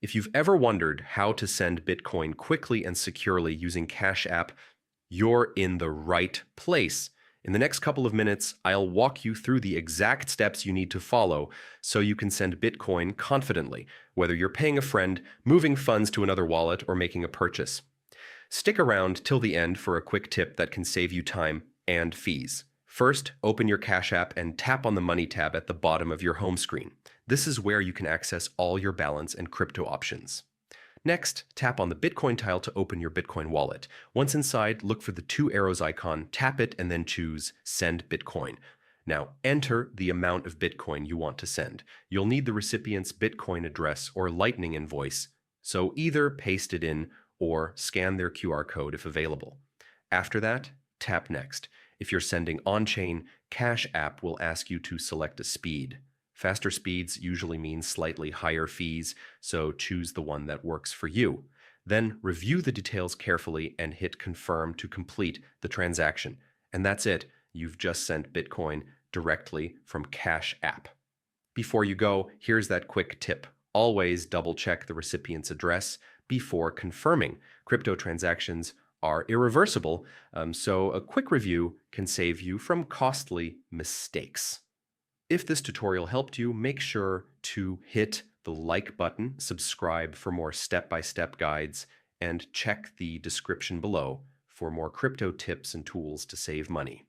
If you've ever wondered how to send Bitcoin quickly and securely using Cash App, you're in the right place. In the next couple of minutes, I'll walk you through the exact steps you need to follow so you can send Bitcoin confidently, whether you're paying a friend, moving funds to another wallet, or making a purchase. Stick around till the end for a quick tip that can save you time and fees. First, open your Cash App and tap on the Money tab at the bottom of your home screen. This is where you can access all your balance and crypto options. Next, tap on the Bitcoin tile to open your Bitcoin wallet. Once inside, look for the two arrows icon, tap it, and then choose Send Bitcoin. Now, enter the amount of Bitcoin you want to send. You'll need the recipient's Bitcoin address or Lightning invoice, so either paste it in or scan their QR code if available. After that, tap Next. If you're sending on-chain, Cash App will ask you to select a speed. Faster speeds usually mean slightly higher fees, so choose the one that works for you. Then review the details carefully and hit Confirm to complete the transaction. And that's it. You've just sent Bitcoin directly from Cash App. Before you go, here's that quick tip. Always double-check the recipient's address before confirming. Crypto transactions are irreversible, so a quick review can save you from costly mistakes. If this tutorial helped you, make sure to hit the like button, subscribe for more step-by-step guides, and check the description below for more crypto tips and tools to save money.